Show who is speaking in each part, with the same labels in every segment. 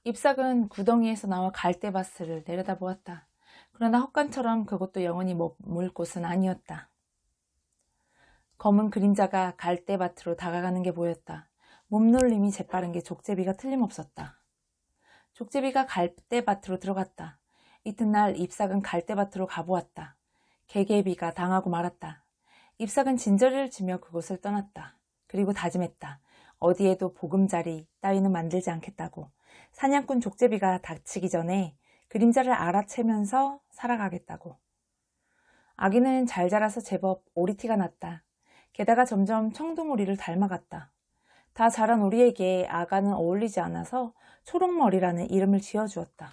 Speaker 1: 잎삭은 구덩이에서 나와 갈대밭을 내려다보았다. 그러나 헛간처럼 그것도 영원히 머물 곳은 아니었다. 검은 그림자가 갈대밭으로 다가가는 게 보였다. 몸놀림이 재빠른 게 족제비가 틀림없었다. 족제비가 갈대밭으로 들어갔다. 이튿날 잎삭은 갈대밭으로 가보았다. 개개비가 당하고 말았다. 잎삭은 진저리를 치며 그곳을 떠났다. 그리고 다짐했다. 어디에도 보금자리 따위는 만들지 않겠다고. 사냥꾼 족제비가 닥치기 전에 그림자를 알아채면서 살아가겠다고. 아기는 잘 자라서 제법 오리티가 났다. 게다가 점점 청둥오리를 닮아갔다. 다 자란 오리에게 아가는 어울리지 않아서 초록머리라는 이름을 지어주었다.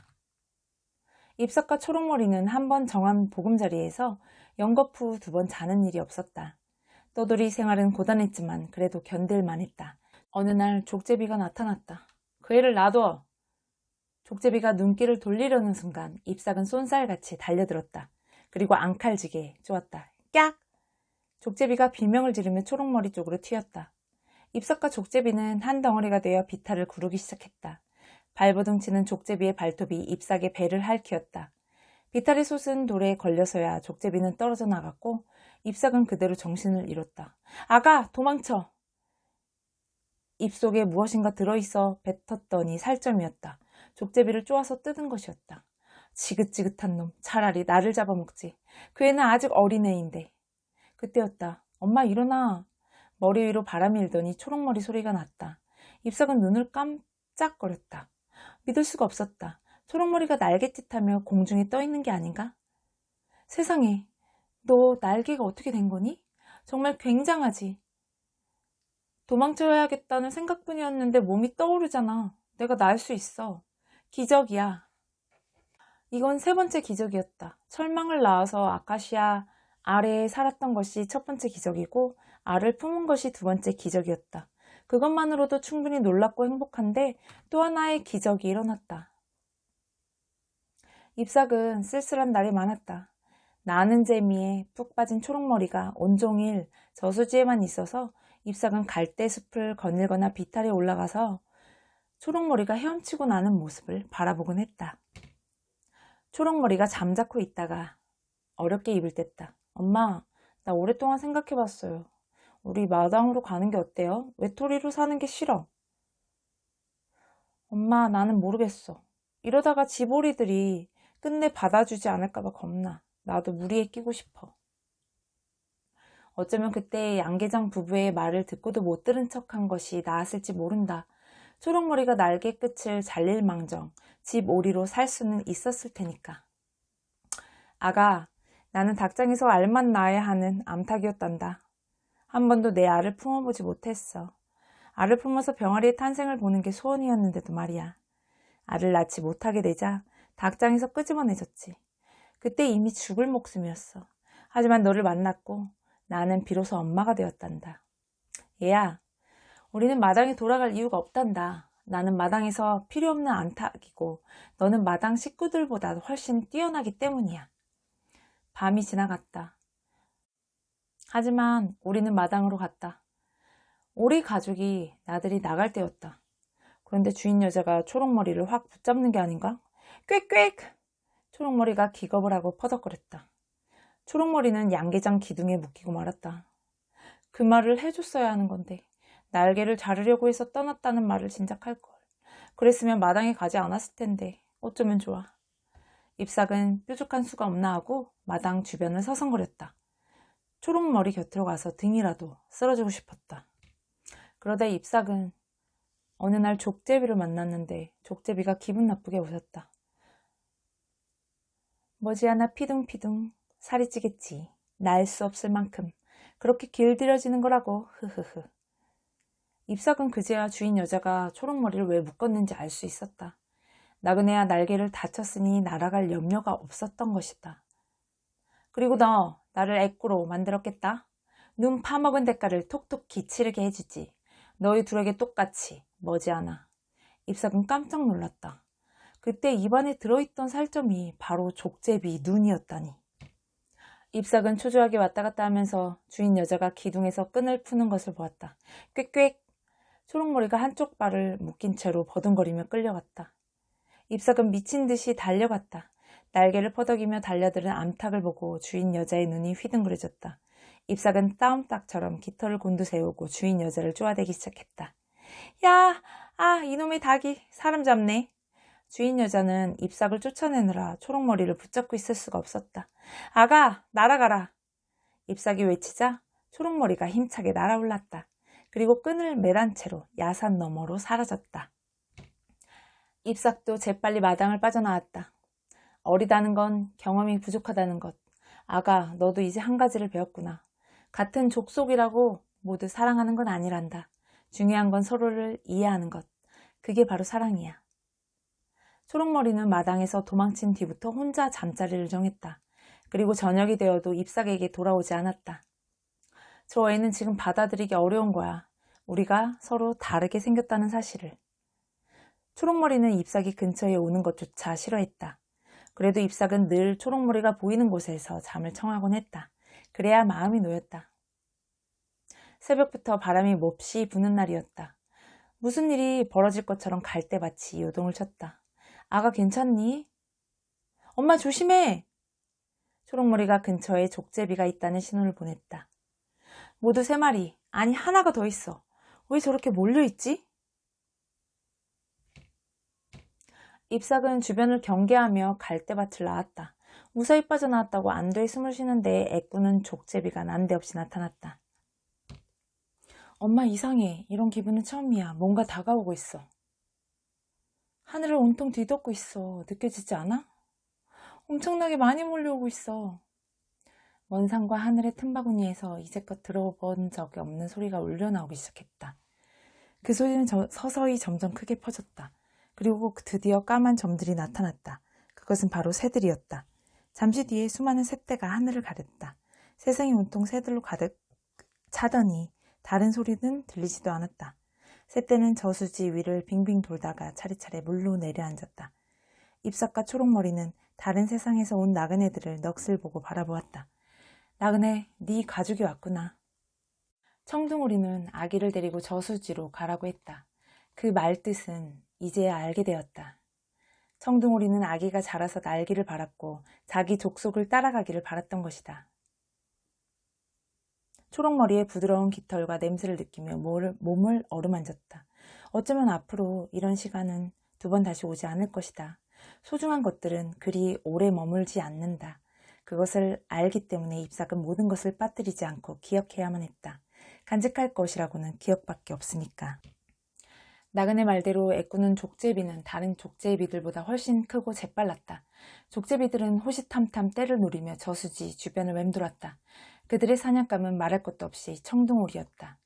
Speaker 1: 잎삭과 초록머리는 한 번 정한 보금자리에서 연거푸 2번 자는 일이 없었다. 떠돌이 생활은 고단했지만 그래도 견딜만 했다. 어느 날 족제비가 나타났다. 그 애를 놔둬! 족제비가 눈길을 돌리려는 순간 잎삭은 쏜살같이 달려들었다. 그리고 앙칼지게 쪼았다. 깍! 족제비가 비명을 지르며 초록머리 쪽으로 튀었다. 잎삭과 족제비는 한 덩어리가 되어 비탈을 구르기 시작했다. 발버둥 치는 족제비의 발톱이 잎삭의 배를 핥히었다. 비탈이 솟은 돌에 걸려서야 족제비는 떨어져 나갔고 잎삭은 그대로 정신을 잃었다. 아가! 도망쳐! 입속에 무엇인가 들어있어 뱉었더니 살점이었다. 족제비를 쪼아서 뜯은 것이었다. 지긋지긋한 놈, 차라리 나를 잡아먹지. 그 애는 아직 어린애인데. 그때였다. 엄마 일어나. 머리 위로 바람이 일더니 초록머리 소리가 났다. 잎삭은 눈을 깜짝거렸다. 믿을 수가 없었다. 초록머리가 날갯짓하며 공중에 떠있는 게 아닌가? 세상에, 너 날개가 어떻게 된 거니? 정말 굉장하지. 도망쳐야겠다는 생각뿐이었는데 몸이 떠오르잖아. 내가 날 수 있어. 기적이야. 이건 3번째 기적이었다. 철망을 낳아서 아카시아 아래에 살았던 것이 첫 번째 기적이고 알을 품은 것이 2번째 기적이었다. 그것만으로도 충분히 놀랍고 행복한데 또 하나의 기적이 일어났다. 잎삭은 쓸쓸한 날이 많았다. 나는 재미에 푹 빠진 초록머리가 온종일 저수지에만 있어서 잎삭은 갈대숲을 거닐거나 비탈에 올라가서 초록머리가 헤엄치고 나는 모습을 바라보곤 했다. 초록머리가 잠자코 있다가 어렵게 입을 뗐다. 엄마, 나 오랫동안 생각해봤어요. 우리 마당으로 가는 게 어때요? 외톨이로 사는 게 싫어. 엄마, 나는 모르겠어. 이러다가 지보리들이 끝내 받아주지 않을까봐 겁나. 나도 무리에 끼고 싶어. 어쩌면 그때 양계장 부부의 말을 듣고도 못 들은 척한 것이 나았을지 모른다. 초록머리가 날개 끝을 잘릴 망정 집 오리로 살 수는 있었을 테니까. 아가, 나는 닭장에서 알만 낳아야 하는 암탉이었단다. 한 번도 내 알을 품어보지 못했어. 알을 품어서 병아리의 탄생을 보는 게 소원이었는데도 말이야. 알을 낳지 못하게 되자 닭장에서 끄집어내졌지. 그때 이미 죽을 목숨이었어. 하지만 너를 만났고 나는 비로소 엄마가 되었단다. 얘야, 우리는 마당에 돌아갈 이유가 없단다. 나는 마당에서 필요 없는 암탉이고 너는 마당 식구들보다 훨씬 뛰어나기 때문이야. 밤이 지나갔다. 하지만 우리는 마당으로 갔다. 오리 가죽이 나들이 나갈 때였다. 그런데 주인 여자가 초록머리를 확 붙잡는 게 아닌가? 꽥꽥! 초록머리가 기겁을 하고 퍼덕거렸다. 초록머리는 양계장 기둥에 묶이고 말았다. 그 말을 해줬어야 하는 건데 날개를 자르려고 해서 떠났다는 말을 진작할걸. 그랬으면 마당에 가지 않았을 텐데 어쩌면 좋아. 잎삭은 뾰족한 수가 없나 하고 마당 주변을 서성거렸다. 초록머리 곁으로 가서 등이라도 쓸어주고 싶었다. 그러다 잎삭은 어느 날 족제비를 만났는데 족제비가 기분 나쁘게 웃었다. 머지않아 피둥피둥 살이 찌겠지. 날 수 없을 만큼 그렇게 길들여지는 거라고. 흐흐흐. 잎삭은 그제야 주인 여자가 초록머리를 왜 묶었는지 알 수 있었다. 나그네야 날개를 다쳤으니 날아갈 염려가 없었던 것이다. 그리고 너 나를 애꾸로 만들었겠다. 눈 파먹은 대가를 톡톡히 치르게 해주지. 너희 둘에게 똑같이 머지않아. 잎삭은 깜짝 놀랐다. 그때 입안에 들어있던 살점이 바로 족제비 눈이었다니. 잎삭은 초조하게 왔다 갔다 하면서 주인 여자가 기둥에서 끈을 푸는 것을 보았다. 꽥꽥! 초록머리가 한쪽 발을 묶인 채로 버둥거리며 끌려갔다. 잎삭은 미친 듯이 달려갔다. 날개를 퍼덕이며 달려드는 암탉을 보고 주인 여자의 눈이 휘둥그레졌다. 잎삭은 싸움닭처럼 깃털을 곤두세우고 주인 여자를 쪼아대기 시작했다. 야! 이놈의 닭이 사람 잡네. 주인 여자는 잎삭을 쫓아내느라 초록머리를 붙잡고 있을 수가 없었다. 아가! 날아가라! 잎삭이 외치자 초록머리가 힘차게 날아올랐다. 그리고 끈을 매란 채로 야산 너머로 사라졌다. 잎삭도 재빨리 마당을 빠져나왔다. 어리다는 건 경험이 부족하다는 것. 아가, 너도 이제 한 가지를 배웠구나. 같은 족속이라고 모두 사랑하는 건 아니란다. 중요한 건 서로를 이해하는 것. 그게 바로 사랑이야. 초록머리는 마당에서 도망친 뒤부터 혼자 잠자리를 정했다. 그리고 저녁이 되어도 잎삭에게 돌아오지 않았다. 저 애는 지금 받아들이기 어려운 거야. 우리가 서로 다르게 생겼다는 사실을. 초록머리는 잎삭이 근처에 오는 것조차 싫어했다. 그래도 잎삭은 늘 초록머리가 보이는 곳에서 잠을 청하곤 했다. 그래야 마음이 놓였다. 새벽부터 바람이 몹시 부는 날이었다. 무슨 일이 벌어질 것처럼 갈대밭이 요동을 쳤다. 아가 괜찮니? 엄마 조심해! 초록머리가 근처에 족제비가 있다는 신호를 보냈다. 모두 3마리, 아니 하나가 더 있어. 왜 저렇게 몰려있지? 잎삭은 주변을 경계하며 갈대밭을 나왔다. 무사히 빠져나왔다고 안도의 숨을 쉬는데 애꾸는 족제비가 난데없이 나타났다. 엄마 이상해. 이런 기분은 처음이야. 뭔가 다가오고 있어. 하늘을 온통 뒤덮고 있어. 느껴지지 않아? 엄청나게 많이 몰려오고 있어. 먼 산과 하늘의 틈바구니에서 이제껏 들어본 적이 없는 소리가 울려나오기 시작했다. 그 소리는 서서히 점점 크게 퍼졌다. 그리고 드디어 까만 점들이 나타났다. 그것은 바로 새들이었다. 잠시 뒤에 수많은 새떼가 하늘을 가렸다. 세상이 온통 새들로 가득 차더니 다른 소리는 들리지도 않았다. 새떼는 저수지 위를 빙빙 돌다가 차례차례 물로 내려앉았다. 잎삭과 초록머리는 다른 세상에서 온 나그네들을 넋을 보고 바라보았다. 나그네, 네 가족이 왔구나. 청둥오리는 아기를 데리고 저수지로 가라고 했다. 그 말뜻은 이제야 알게 되었다. 청둥오리는 아기가 자라서 날기를 바랐고 자기 족속을 따라가기를 바랐던 것이다. 초록머리의 부드러운 깃털과 냄새를 느끼며 몸을 어루만졌다. 어쩌면 앞으로 이런 시간은 2번 다시 오지 않을 것이다. 소중한 것들은 그리 오래 머물지 않는다. 그것을 알기 때문에 잎삭은 모든 것을 빠뜨리지 않고 기억해야만 했다. 간직할 것이라고는 기억밖에 없으니까. 나그네 말대로 애꾸는 족제비는 다른 족제비들보다 훨씬 크고 재빨랐다. 족제비들은 호시탐탐 때를 노리며 저수지 주변을 맴돌았다. 그들의 사냥감은 말할 것도 없이 청둥오리였다.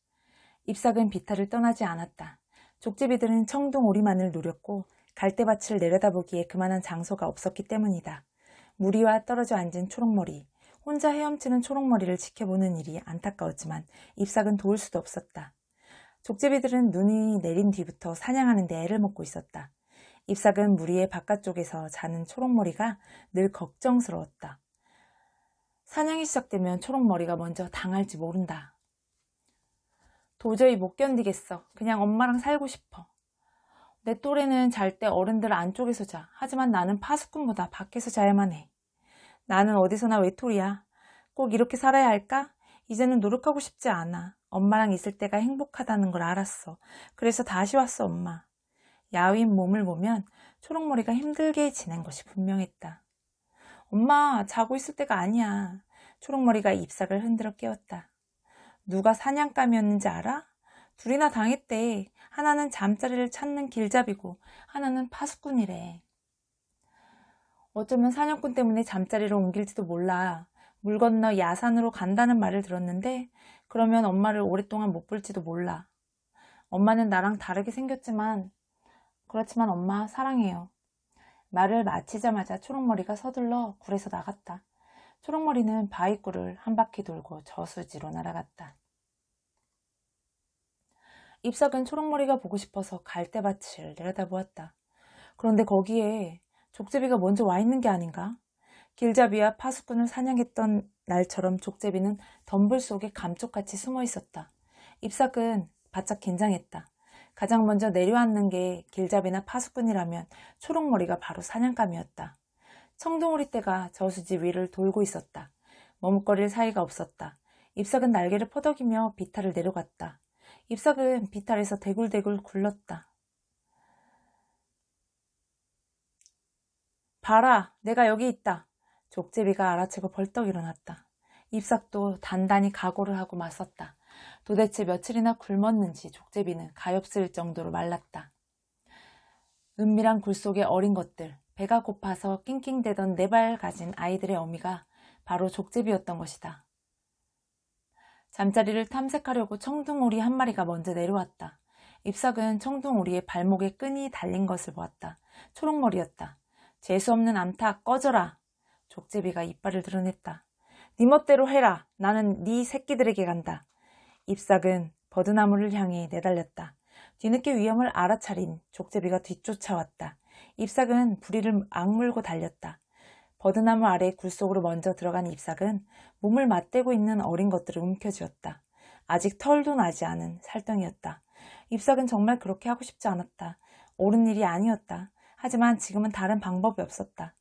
Speaker 1: 잎삭은 비탈을 떠나지 않았다. 족제비들은 청둥오리만을 노렸고 갈대밭을 내려다보기에 그만한 장소가 없었기 때문이다. 무리와 떨어져 앉은 초록머리, 혼자 헤엄치는 초록머리를 지켜보는 일이 안타까웠지만 잎삭은 도울 수도 없었다. 족제비들은 눈이 내린 뒤부터 사냥하는 데 애를 먹고 있었다. 잎삭은 무리의 바깥쪽에서 자는 초록머리가 늘 걱정스러웠다. 사냥이 시작되면 초록머리가 먼저 당할지 모른다. 도저히 못 견디겠어. 그냥 엄마랑 살고 싶어. 내 또래는 잘 때 어른들 안쪽에서 자. 하지만 나는 파수꾼보다 밖에서 자야만 해. 나는 어디서나 외톨이야. 꼭 이렇게 살아야 할까? 이제는 노력하고 싶지 않아. 엄마랑 있을 때가 행복하다는 걸 알았어. 그래서 다시 왔어, 엄마. 야윈 몸을 보면 초록머리가 힘들게 지낸 것이 분명했다. 엄마, 자고 있을 때가 아니야. 초록머리가 잎삭을 흔들어 깨웠다. 누가 사냥감이었는지 알아? 둘이나 당했대. 하나는 잠자리를 찾는 길잡이고 하나는 파수꾼이래. 어쩌면 사냥꾼 때문에 잠자리를 옮길지도 몰라. 물 건너 야산으로 간다는 말을 들었는데 그러면 엄마를 오랫동안 못 볼지도 몰라. 엄마는 나랑 다르게 생겼지만 그렇지만 엄마 사랑해요. 말을 마치자마자 초록머리가 서둘러 굴에서 나갔다. 초록머리는 바위굴을 한 바퀴 돌고 저수지로 날아갔다. 잎삭은 초록머리가 보고 싶어서 갈대밭을 내려다보았다. 그런데 거기에 족제비가 먼저 와 있는 게 아닌가? 길잡이와 파수꾼을 사냥했던 날처럼 족제비는 덤불 속에 감쪽같이 숨어 있었다. 잎삭은 바짝 긴장했다. 가장 먼저 내려앉는 게 길잡이나 파수꾼이라면 초록머리가 바로 사냥감이었다. 청둥오리 떼가 저수지 위를 돌고 있었다. 머뭇거릴 사이가 없었다. 잎삭은 날개를 퍼덕이며 비탈을 내려갔다. 잎삭은 비탈에서 대굴대굴 굴렀다. 봐라, 내가 여기 있다. 족제비가 알아채고 벌떡 일어났다. 잎삭도 단단히 각오를 하고 맞섰다. 도대체 며칠이나 굶었는지 족제비는 가엾을 정도로 말랐다. 은밀한 굴 속의 어린 것들, 배가 고파서 낑낑대던 4발 가진 아이들의 어미가 바로 족제비였던 것이다. 잠자리를 탐색하려고 청둥오리 한 마리가 먼저 내려왔다. 잎삭은 청둥오리의 발목에 끈이 달린 것을 보았다. 초록머리였다. 재수없는 암탉 꺼져라. 족제비가 이빨을 드러냈다. 네 멋대로 해라. 나는 네 새끼들에게 간다. 잎삭은 버드나무를 향해 내달렸다. 뒤늦게 위험을 알아차린 족제비가 뒤쫓아왔다. 잎삭은 부리를 악물고 달렸다. 버드나무 아래 굴 속으로 먼저 들어간 잎삭은 몸을 맞대고 있는 어린 것들을 움켜쥐었다. 아직 털도 나지 않은 살덩이였다. 잎삭은 정말 그렇게 하고 싶지 않았다. 옳은 일이 아니었다. 하지만 지금은 다른 방법이 없었다.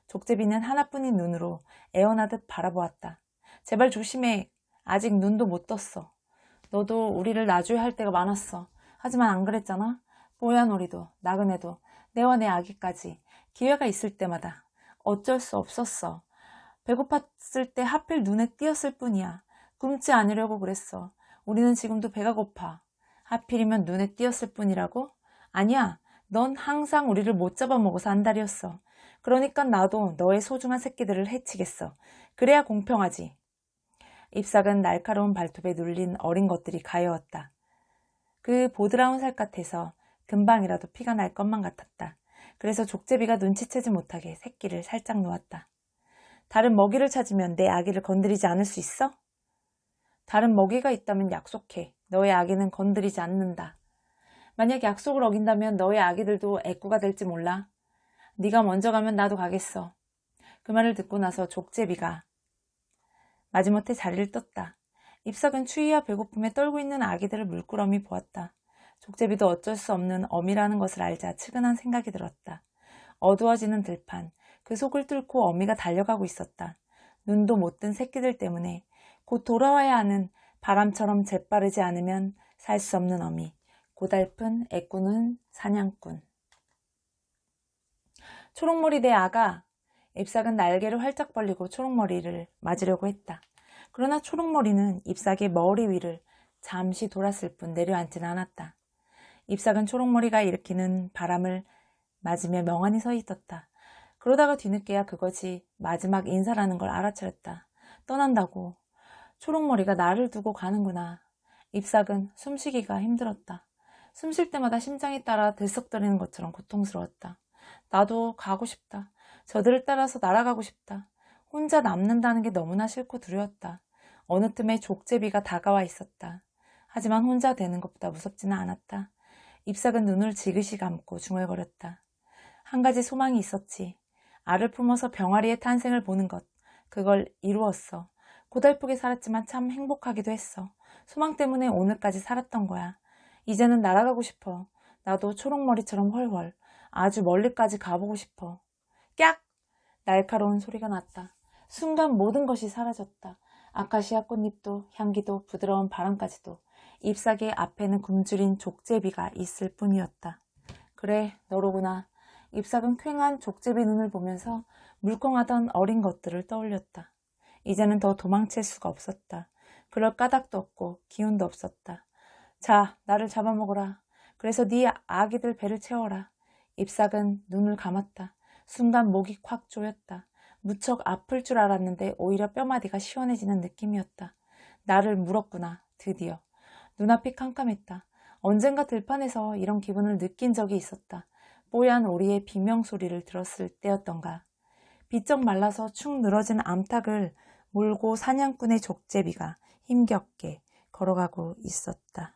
Speaker 1: 족제비는 하나뿐인 눈으로 애원하듯 바라보았다. 제발 조심해. 아직 눈도 못 떴어. 너도 우리를 놔줘야 할 때가 많았어. 하지만 안 그랬잖아. 뽀얀오리도 나그네도 내와 내 아기까지 기회가 있을 때마다 어쩔 수 없었어. 배고팠을 때 하필 눈에 띄었을 뿐이야. 굶지 않으려고 그랬어. 우리는 지금도 배가 고파. 하필이면 눈에 띄었을 뿐이라고? 아니야. 넌 항상 우리를 못 잡아먹어서 안달이었어. 그러니까 나도 너의 소중한 새끼들을 해치겠어. 그래야 공평하지. 잎삭은 날카로운 발톱에 눌린 어린 것들이 가여웠다. 그 보드라운 살갗에서 금방이라도 피가 날 것만 같았다. 그래서 족제비가 눈치채지 못하게 새끼를 살짝 놓았다. 다른 먹이를 찾으면 내 아기를 건드리지 않을 수 있어? 다른 먹이가 있다면 약속해. 너의 아기는 건드리지 않는다. 만약 약속을 어긴다면 너의 아기들도 애꾸가 될지 몰라. 네가 먼저 가면 나도 가겠어. 그 말을 듣고 나서 족제비가 마지못해 자리를 떴다. 잎삭은 추위와 배고픔에 떨고 있는 아기들을 물끄러미 보았다. 족제비도 어쩔 수 없는 어미라는 것을 알자 측은한 생각이 들었다. 어두워지는 들판, 그 속을 뚫고 어미가 달려가고 있었다. 눈도 못 뜬 새끼들 때문에 곧 돌아와야 하는 바람처럼 재빠르지 않으면 살 수 없는 어미. 고달픈 애꾸는 사냥꾼. 초록머리 내 아가. 잎삭은 날개를 활짝 벌리고 초록머리를 맞으려고 했다. 그러나 초록머리는 잎삭의 머리 위를 잠시 돌았을 뿐 내려앉진 않았다. 잎삭은 초록머리가 일으키는 바람을 맞으며 멍하니 서 있었다. 그러다가 뒤늦게야 그것이 마지막 인사라는 걸 알아차렸다. 떠난다고. 초록머리가 나를 두고 가는구나. 잎삭은 숨쉬기가 힘들었다. 숨 쉴 때마다 심장이 따라 들썩거리는 것처럼 고통스러웠다. 나도 가고 싶다. 저들을 따라서 날아가고 싶다. 혼자 남는다는 게 너무나 싫고 두려웠다. 어느 틈에 족제비가 다가와 있었다. 하지만 혼자 되는 것보다 무섭지는 않았다. 잎삭은 눈을 지그시 감고 중얼거렸다. 한 가지 소망이 있었지. 알을 품어서 병아리의 탄생을 보는 것. 그걸 이루었어. 고달프게 살았지만 참 행복하기도 했어. 소망 때문에 오늘까지 살았던 거야. 이제는 날아가고 싶어. 나도 초록머리처럼 훨훨. 아주 멀리까지 가보고 싶어. 깍! 날카로운 소리가 났다. 순간 모든 것이 사라졌다. 아카시아 꽃잎도 향기도 부드러운 바람까지도. 잎사귀 앞에는 굶주린 족제비가 있을 뿐이었다. 그래, 너로구나. 잎삭은 퀭한 족제비 눈을 보면서 물컹하던 어린 것들을 떠올렸다. 이제는 더 도망칠 수가 없었다. 그럴 까닭도 없고 기운도 없었다. 자, 나를 잡아먹어라. 그래서 네 아기들 배를 채워라. 잎삭은 눈을 감았다. 순간 목이 콱 조였다. 무척 아플 줄 알았는데 오히려 뼈마디가 시원해지는 느낌이었다. 나를 물었구나, 드디어. 눈앞이 캄캄했다. 언젠가 들판에서 이런 기분을 느낀 적이 있었다. 뽀얀 오리의 비명소리를 들었을 때였던가. 비쩍 말라서 축 늘어진 암탉을 몰고 사냥꾼의 족제비가 힘겹게 걸어가고 있었다.